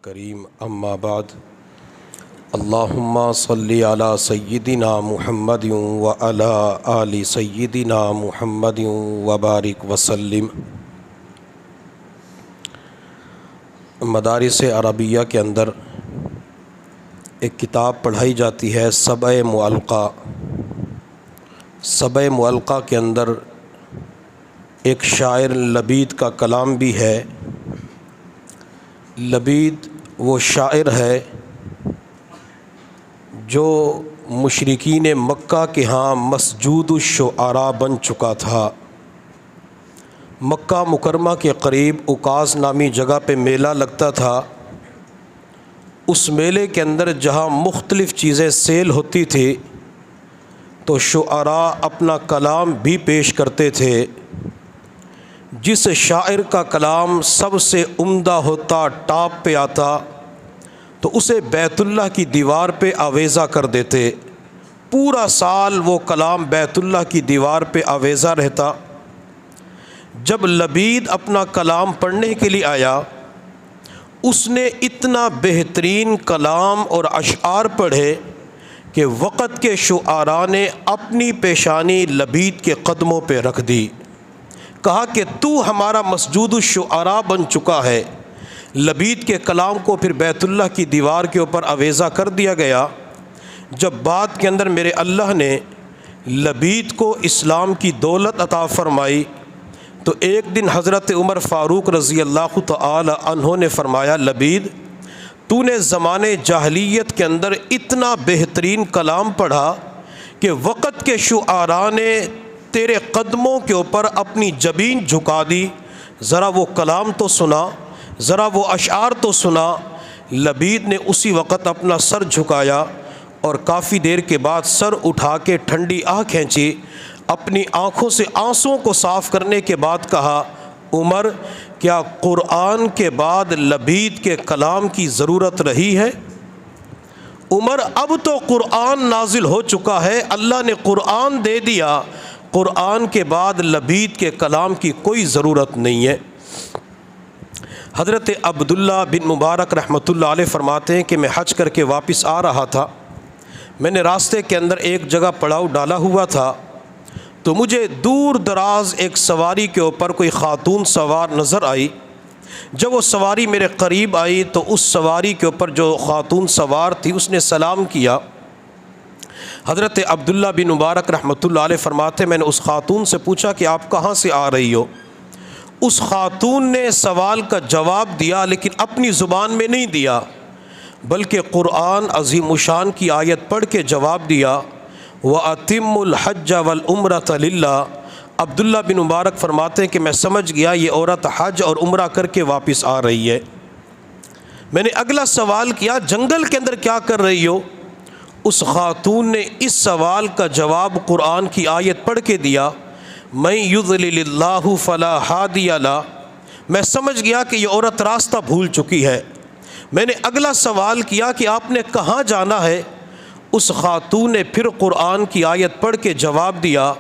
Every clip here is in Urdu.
کریم اما بعد اللہم صلی علی سیدنا محمد وعلی آل سیدنا محمد وبارک وسلم۔ مدارس عربیہ کے اندر ایک کتاب پڑھائی جاتی ہے سبع معلقہ۔ سبع معلقہ کے اندر ایک شاعر لبید کا کلام بھی ہے۔ لبید وہ شاعر ہے جو مشرکین مکہ کے ہاں مسجود الشعراء بن چکا تھا۔ مکہ مکرمہ کے قریب عکاظ نامی جگہ پہ میلہ لگتا تھا۔ اس میلے کے اندر جہاں مختلف چیزیں سیل ہوتی تھی تو شعراء اپنا کلام بھی پیش کرتے تھے۔ جس شاعر کا کلام سب سے عمدہ ہوتا، ٹاپ پہ آتا، تو اسے بیت اللہ کی دیوار پہ آویزہ کر دیتے۔ پورا سال وہ کلام بیت اللہ کی دیوار پہ آویزہ رہتا۔ جب لبید اپنا کلام پڑھنے کے لیے آیا، اس نے اتنا بہترین کلام اور اشعار پڑھے کہ وقت کے شعراء نے اپنی پیشانی لبید کے قدموں پہ رکھ دی۔ کہا کہ تو ہمارا مسجود الشعراء بن چکا ہے۔ لبید کے کلام کو پھر بیت اللہ کی دیوار کے اوپر آویزہ کر دیا گیا۔ جب بعد کے اندر میرے اللہ نے لبید کو اسلام کی دولت عطا فرمائی تو ایک دن حضرت عمر فاروق رضی اللہ تعالی عنہ نے فرمایا، لبید تو نے زمانے جاہلیت کے اندر اتنا بہترین کلام پڑھا کہ وقت کے شعراء نے تیرے قدموں کے اوپر اپنی جبین جھکا دی۔ ذرا وہ کلام تو سنا، ذرا وہ اشعار تو سنا۔ لبید نے اسی وقت اپنا سر جھکایا اور کافی دیر کے بعد سر اٹھا کے ٹھنڈی آہ کھینچی۔ اپنی آنکھوں سے آنسوؤں کو صاف کرنے کے بعد کہا، عمر کیا قرآن کے بعد لبید کے کلام کی ضرورت رہی ہے؟ عمر اب تو قرآن نازل ہو چکا ہے، اللہ نے قرآن دے دیا، قرآن کے بعد لبید کے کلام کی کوئی ضرورت نہیں ہے۔ حضرت عبداللہ بن مبارک رحمۃ اللہ علیہ فرماتے ہیں کہ میں حج کر کے واپس آ رہا تھا۔ میں نے راستے کے اندر ایک جگہ پڑاؤ ڈالا ہوا تھا تو مجھے دور دراز ایک سواری کے اوپر کوئی خاتون سوار نظر آئی۔ جب وہ سواری میرے قریب آئی تو اس سواری کے اوپر جو خاتون سوار تھی اس نے سلام کیا۔ حضرت عبداللہ بن مبارک رحمۃ اللہ علیہ فرماتے میں نے اس خاتون سے پوچھا کہ آپ کہاں سے آ رہی ہو؟ اس خاتون نے سوال کا جواب دیا لیکن اپنی زبان میں نہیں دیا، بلکہ قرآن عظیم الشان کی آیت پڑھ کے جواب دیا، وَأَتِمُّ الْحَجَّ وَالْعُمْرَةَ لِلَّهِ۔ عبداللہ بن مبارک فرماتے ہیں کہ میں سمجھ گیا یہ عورت حج اور عمرہ کر کے واپس آ رہی ہے۔ میں نے اگلا سوال کیا، جنگل کے اندر کیا کر رہی ہو؟ اس خاتون نے اس سوال کا جواب قرآن کی آیت پڑھ کے دیا، مَن يُضْلِلِ اللَّهُ فَلَا هَادِيَ لَهُ۔ میں سمجھ گیا کہ یہ عورت راستہ بھول چکی ہے۔ میں نے اگلا سوال کیا کہ آپ نے کہاں جانا ہے؟ اس خاتون نے پھر قرآن کی آیت پڑھ کے جواب دیا،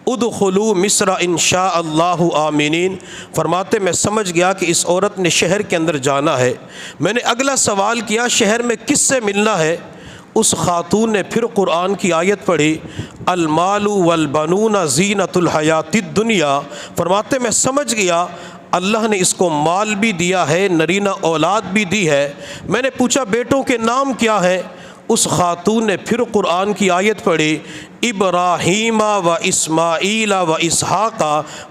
ادخلوا مصر ان شاء اللہ آمینین۔ فرماتے میں سمجھ گیا کہ اس عورت نے شہر کے اندر جانا ہے۔ میں نے اگلا سوال کیا، شہر میں کس سے ملنا ہے؟ اس خاتون نے پھر قرآن کی آیت پڑھی، المال والبنون زینت الحیات الدنیا۔ فرماتے میں سمجھ گیا اللہ نے اس کو مال بھی دیا ہے، نرینہ اولاد بھی دی ہے۔ میں نے پوچھا بیٹوں کے نام کیا ہے؟ اس خاتون نے پھر قرآن کی آیت پڑھی، ابراہیم و اسماعیل و اسحاق۔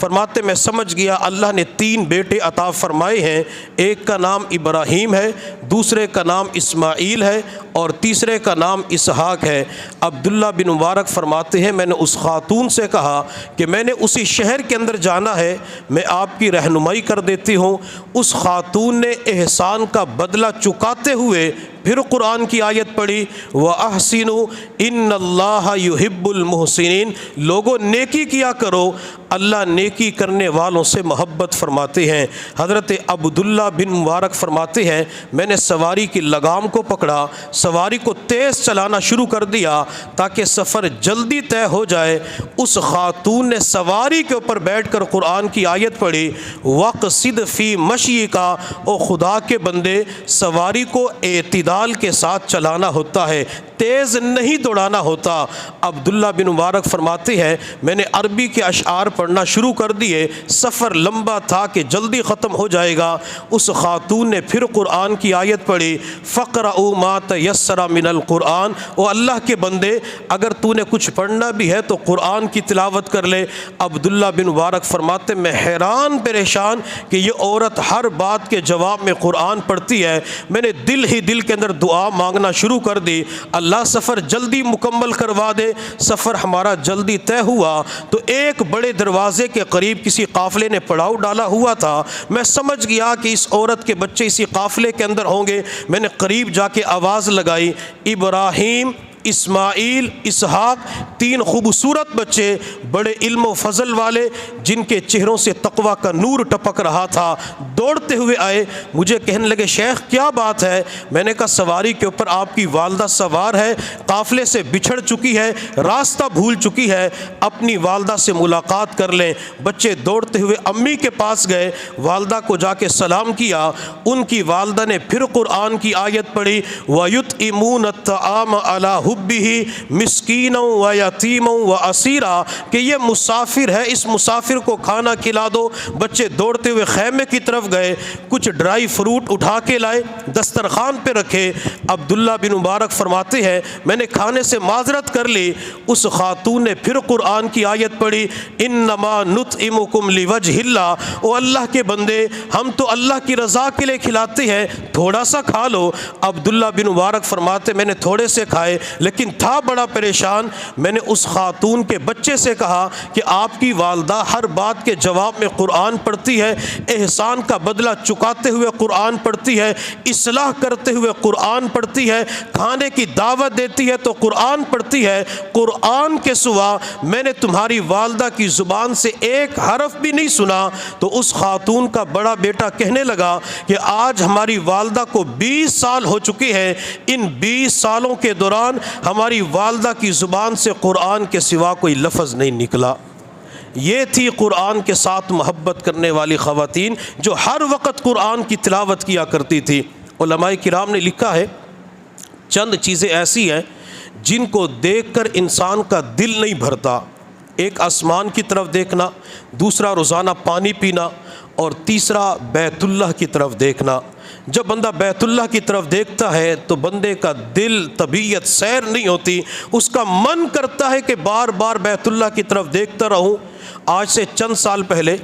فرماتے میں سمجھ گیا اللہ نے 3 بیٹے عطا فرمائے ہیں، ایک کا نام ابراہیم ہے، دوسرے کا نام اسماعیل ہے اور تیسرے کا نام اسحاق ہے۔ عبداللہ بن مبارک فرماتے ہیں میں نے اس خاتون سے کہا کہ میں نے اسی شہر کے اندر جانا ہے، میں آپ کی رہنمائی کر دیتی ہوں۔ اس خاتون نے احسان کا بدلہ چکاتے ہوئے پھر قرآن کی آیت پڑھی، وَأَحْسِنُوا إِنَّ اللَّهَ يُحِبُّ الْمُحْسِنِينَ۔ لوگوں نیکی کیا کرو، اللہ نیکی کرنے والوں سے محبت فرماتے ہیں۔ حضرت عبداللہ بن مبارک فرماتے ہیں میں نے سواری کی لگام کو پکڑا، سواری کو تیز چلانا شروع کر دیا تاکہ سفر جلدی طے ہو جائے۔ اس خاتون نے سواری کے اوپر بیٹھ کر قرآن کی آیت پڑھی، وَقْصِدْ فِي مَشْيِكَ، او خدا کے بندے سواری کو اعتدال کے ساتھ چلانا ہوتا ہے، تیز نہیں دوڑانا ہوتا۔ عبداللہ بن مبارک فرماتے ہیں میں نے عربی کے اشعار پڑھنا شروع کر دیے، سفر لمبا تھا کہ جلدی ختم ہو جائے گا۔ اس خاتون نے پھر قرآن کی آیت پڑھی، فَقْرَؤُوا مَا تَيَسَّرَ مِنَ الْقُرْآنِ، او اللہ کے بندے اگر تو نے کچھ پڑھنا بھی ہے تو قرآن کی تلاوت کر لے۔ عبداللہ بن مبارک فرماتے میں حیران پریشان کہ یہ عورت ہر بات کے جواب میں قرآن پڑھتی ہے۔ میں نے دل ہی دل کے اندر دعا مانگنا شروع کر دی، اللہ سفر جلدی مکمل کروا دے۔ سفر ہمارا جلدی طے ہوا تو ایک بڑے دروازے کے قریب کسی قافلے نے پڑاؤ ڈالا ہوا تھا۔ میں سمجھ گیا کہ اس عورت کے بچے اسی قافلے کے اندر ہوں گے۔ میں نے قریب جا کے آواز لگائی، ابراہیم، اسماعیل، اسحاق، تین خوبصورت بچے بڑے علم و فضل والے جن کے چہروں سے تقویٰ کا نور ٹپک رہا تھا، دوڑتے ہوئے آئے، مجھے کہنے لگے شیخ کیا بات ہے؟ میں نے کہا سواری کے اوپر آپ کی والدہ سوار ہے، قافلے سے بچھڑ چکی ہے، راستہ بھول چکی ہے، اپنی والدہ سے ملاقات کر لیں۔ بچے دوڑتے ہوئے امی کے پاس گئے، والدہ کو جا کے سلام کیا۔ ان کی والدہ نے پھر قرآن کی آیت پڑھی، وَيُطْعِمُونَ الطَّعَامَ عَلَىٰ حُبِّهِ مِسْكِينًا وَيَتِيمًا وَأَسِيرًا، کہ یہ مسافر ہے، اس مسافر کو کھانا کھلا دو۔ بچے دوڑتے ہوئے خیمے کی طرف گئے، کچھ ڈرائی فروٹ اٹھا کے لائے، دسترخوان پہ رکھے۔ عبداللہ بن مبارک فرماتے ہیں میں نے کھانے سے معذرت کر لی۔ اس خاتون نے پھر قرآن کی آیت پڑھی، انما نطعمکم لوجہ اللہ، او اللہ کے بندے ہم تو اللہ کی رضا کے لیے کھلاتے ہیں، تھوڑا سا کھا لو۔ عبداللہ بن مبارک فرماتے میں نے تھوڑے سے کھائے لیکن تھا بڑا پریشان۔ میں نے اس خاتون کے بچے سے کہا کہ آپ کی والدہ ہر بات کے جواب میں قرآن پڑھتی ہے، احسان کا بدلہ چکاتے ہوئے قرآن پڑھتی ہے، اصلاح کرتے ہوئے قرآن پڑھتی ہے، کھانے کی دعوت دیتی ہے تو قرآن پڑھتی ہے، قرآن کے سوا میں نے تمہاری والدہ کی زبان سے ایک حرف بھی نہیں سنا۔ تو اس خاتون کا بڑا بیٹا کہنے لگا کہ آج ہماری والدہ کو 20 سال ہو چکے ہیں، ان 20 سالوں کے دوران ہماری والدہ کی زبان سے قرآن کے سوا کوئی لفظ نہیں نکلا۔ یہ تھی قرآن کے ساتھ محبت کرنے والی خواتین جو ہر وقت قرآن کی تلاوت کیا کرتی تھی۔ علماء کرام نے لکھا ہے چند چیزیں ایسی ہیں جن کو دیکھ کر انسان کا دل نہیں بھرتا، ایک آسمان کی طرف دیکھنا، دوسرا روزانہ پانی پینا، اور تیسرا بیت اللہ کی طرف دیکھنا۔ جب بندہ بیت اللہ کی طرف دیکھتا ہے تو بندے کا دل، طبیعت سیر نہیں ہوتی، اس کا من کرتا ہے کہ بار بار بیت اللہ کی طرف دیکھتا رہوں۔ آج سے چند سال پہلے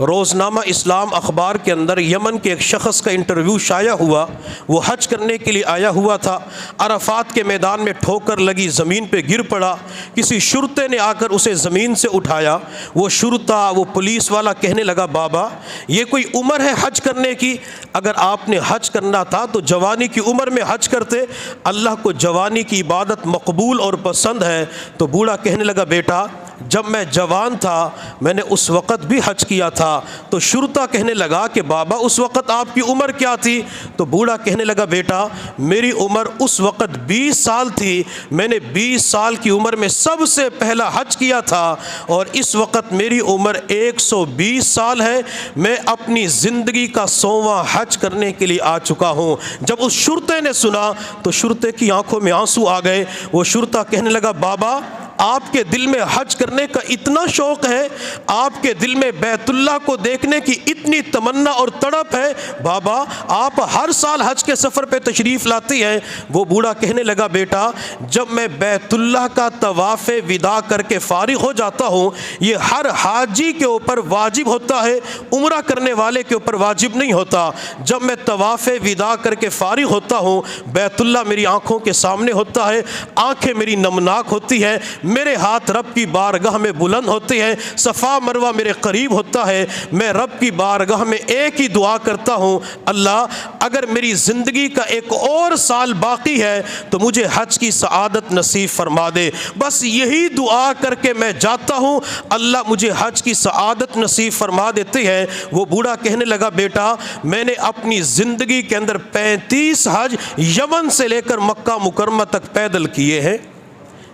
روزنامہ اسلام اخبار کے اندر یمن کے ایک شخص کا انٹرویو شائع ہوا۔ وہ حج کرنے کے لیے آیا ہوا تھا، عرفات کے میدان میں ٹھوکر لگی، زمین پہ گر پڑا، کسی شرطے نے آ کر اسے زمین سے اٹھایا۔ وہ شرطہ، وہ پولیس والا کہنے لگا بابا یہ کوئی عمر ہے حج کرنے کی؟ اگر آپ نے حج کرنا تھا تو جوانی کی عمر میں حج کرتے، اللہ کو جوانی کی عبادت مقبول اور پسند ہے۔ تو بوڑھا کہنے لگا بیٹا جب میں جوان تھا میں نے اس وقت بھی حج کیا تھا۔ تو شرطہ کہنے لگا کہ بابا اس وقت آپ کی عمر کیا تھی؟ تو بوڑھا کہنے لگا بیٹا میری عمر اس وقت 20 سال تھی، میں نے 20 سال کی عمر میں سب سے پہلا حج کیا تھا، اور اس وقت میری عمر 120 سال ہے، میں اپنی زندگی کا 100واں حج کرنے کے لیے آ چکا ہوں۔ جب اس شرطے نے سنا تو شرطے کی آنکھوں میں آنسو آ گئے۔ وہ شرطہ کہنے لگا بابا آپ کے دل میں حج کرنے کا اتنا شوق ہے، آپ کے دل میں بیت اللہ کو دیکھنے کی اتنی تمنا اور تڑپ ہے، بابا آپ ہر سال حج کے سفر پہ تشریف لاتی ہیں۔ وہ بوڑھا کہنے لگا بیٹا جب میں بیت اللہ کا طواف وداع کر کے فارغ ہو جاتا ہوں، یہ ہر حاجی کے اوپر واجب ہوتا ہے، عمرہ کرنے والے کے اوپر واجب نہیں ہوتا۔ جب میں طواف وداع کر کے فارغ ہوتا ہوں، بیت اللہ میری آنکھوں کے سامنے ہوتا ہے، آنکھیں میری نمناک ہوتی ہے، میرے ہاتھ رب کی بارگاہ میں بلند ہوتے ہیں، صفا مروہ میرے قریب ہوتا ہے، میں رب کی بارگاہ میں ایک ہی دعا کرتا ہوں، اللہ اگر میری زندگی کا ایک اور سال باقی ہے تو مجھے حج کی سعادت نصیب فرما دے۔ بس یہی دعا کر کے میں جاتا ہوں، اللہ مجھے حج کی سعادت نصیب فرما دیتے ہیں۔ وہ بوڑھا کہنے لگا بیٹا میں نے اپنی زندگی کے اندر 35 حج یمن سے لے کر مکہ مکرمہ تک پیدل کیے ہیں۔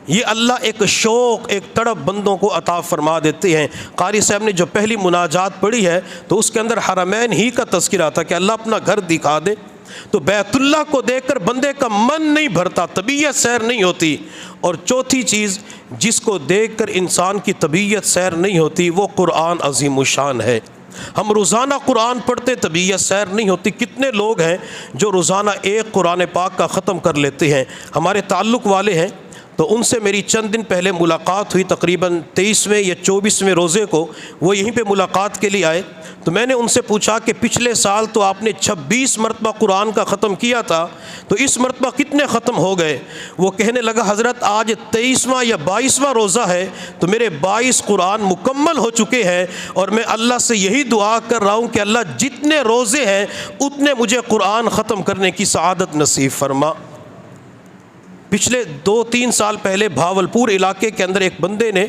یہ اللہ ایک شوق، ایک تڑپ بندوں کو عطا فرما دیتے ہیں۔ قاری صاحب نے جو پہلی مناجات پڑھی ہے تو اس کے اندر حرمین ہی کا تذکرہ تھا کہ اللہ اپنا گھر دکھا دے، تو بیت اللہ کو دیکھ کر بندے کا من نہیں بھرتا، طبیعت سیر نہیں ہوتی۔ اور چوتھی چیز جس کو دیکھ کر انسان کی طبیعت سیر نہیں ہوتی وہ قرآن عظیم الشان ہے۔ ہم روزانہ قرآن پڑھتے طبیعت سیر نہیں ہوتی۔ کتنے لوگ ہیں جو روزانہ ایک قرآن پاک کا ختم کر لیتے ہیں؟ ہمارے تعلق والے ہیں تو ان سے میری چند دن پہلے ملاقات ہوئی، تقریباً 23ویں یا 24ویں روزے کو وہ یہیں پہ ملاقات کے لیے آئے، تو میں نے ان سے پوچھا کہ پچھلے سال تو آپ نے 26 مرتبہ قرآن کا ختم کیا تھا، تو اس مرتبہ کتنے ختم ہو گئے؟ وہ کہنے لگا حضرت آج 23واں یا 22واں روزہ ہے تو میرے 22 قرآن مکمل ہو چکے ہیں، اور میں اللہ سے یہی دعا کر رہا ہوں کہ اللہ جتنے روزے ہیں اتنے مجھے قرآن ختم کرنے کی سعادت نصیب فرما۔ پچھلے 2-3 سال پہلے بھاولپور علاقے کے اندر ایک بندے نے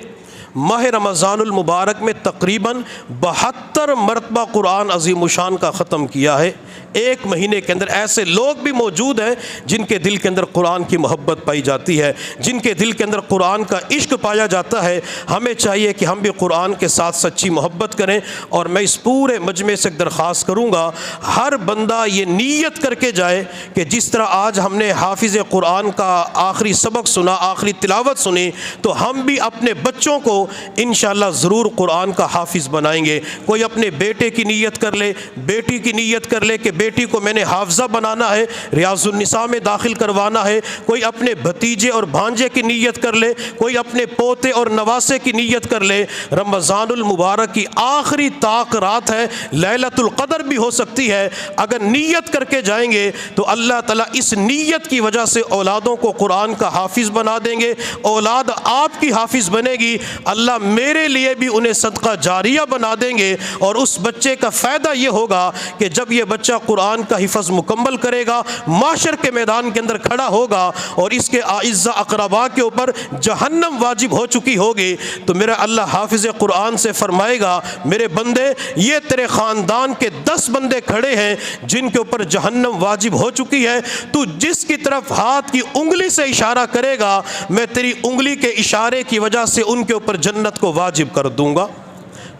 ماہ رمضان المبارک میں تقریباً 72 مرتبہ قرآن عظیم الشان کا ختم کیا ہے ایک مہینے کے اندر۔ ایسے لوگ بھی موجود ہیں جن کے دل کے اندر قرآن کی محبت پائی جاتی ہے، جن کے دل کے اندر قرآن کا عشق پایا جاتا ہے۔ ہمیں چاہیے کہ ہم بھی قرآن کے ساتھ سچی محبت کریں، اور میں اس پورے مجمع سے ایک درخواست کروں گا ہر بندہ یہ نیت کر کے جائے کہ جس طرح آج ہم نے حافظ قرآن کا آخری سبق سنا، آخری تلاوت سنی، تو ہم بھی اپنے بچوں کو انشاءاللہ ضرور قرآن کا حافظ بنائیں گے۔ کوئی اپنے بیٹے کی نیت کر لے، بیٹی کی نیت کر لے کہ بیٹی کو میں نے حافظہ بنانا ہے، ریاض النساء میں داخل کروانا ہے، کوئی اپنے بھتیجے اور بھانجے کی نیت کر لے، کوئی اپنے پوتے اور نواسے کی نیت کر لے۔ رمضان المبارک کی آخری طاق رات ہے، لیلۃ القدر بھی ہو سکتی ہے، اگر نیت کر کے جائیں گے تو اللہ تعالیٰ اس نیت کی وجہ سے اولادوں کو قرآن کا حافظ بنا دیں گے۔ اولاد آپ کی حافظ بنے گی، اللہ میرے لیے بھی انہیں صدقہ جاریہ بنا دیں گے، اور اس بچے کا فائدہ یہ ہوگا کہ جب یہ بچہ قرآن کا حفظ مکمل کرے گا، معاشر کے میدان کے اندر کھڑا ہوگا اور اس کے اعزاء اقرباء کے اوپر جہنم واجب ہو چکی ہوگی، تو میرا اللہ حافظ قرآن سے فرمائے گا میرے بندے یہ تیرے خاندان کے 10 بندے کھڑے ہیں جن کے اوپر جہنم واجب ہو چکی ہے، تو جس کی طرف ہاتھ کی انگلی سے اشارہ کرے گا میں تیری انگلی کے اشارے کی وجہ سے ان کے اوپر جنت کو واجب کر دوں گا۔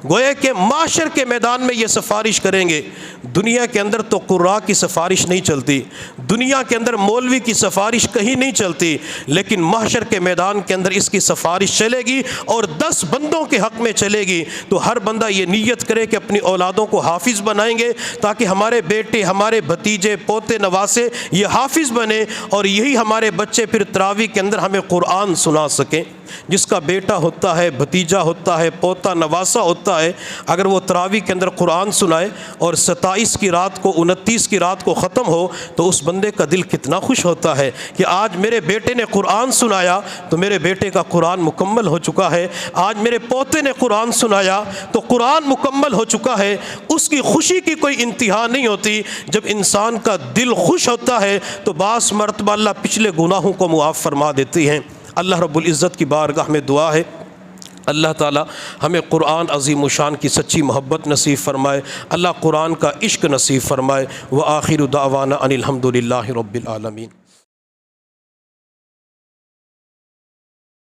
گویا کہ معاشر کے میدان میں یہ سفارش کریں گے۔ دنیا کے اندر تو قراء کی سفارش نہیں چلتی، دنیا کے اندر مولوی کی سفارش کہیں نہیں چلتی، لیکن معاشر کے میدان کے اندر اس کی سفارش چلے گی اور 10 بندوں کے حق میں چلے گی۔ تو ہر بندہ یہ نیت کرے کہ اپنی اولادوں کو حافظ بنائیں گے تاکہ ہمارے بیٹے، ہمارے بھتیجے، پوتے نواسے یہ حافظ بنے، اور یہی ہمارے بچے پھر تراویح کے اندر ہمیں قرآن سنا سکیں۔ جس کا بیٹا ہوتا ہے، بھتیجا ہوتا ہے، پوتا نواسا ہوتا ہے، اگر وہ تراویح کے اندر قرآن سنائے اور 27 کی رات کو 29 کی رات کو ختم ہو تو اس بندے کا دل کتنا خوش ہوتا ہے کہ آج میرے بیٹے نے قرآن سنایا تو میرے بیٹے کا قرآن مکمل ہو چکا ہے، آج میرے پوتے نے قرآن سنایا تو قرآن مکمل ہو چکا ہے۔ اس کی خوشی کی کوئی انتہا نہیں ہوتی۔ جب انسان کا دل خوش ہوتا ہے تو بعض مرتبہ اللہ پچھلے گناہوں کو معاف فرما دیتی ہیں۔ اللہ رب العزت کی بارگاہ میں دعا ہے اللہ تعالی ہمیں قرآن عظیم الشان کی سچی محبت نصیب فرمائے، اللہ قرآن کا عشق نصیب فرمائے۔ وآخر دعوانا ان الحمد للہ رب العالمین۔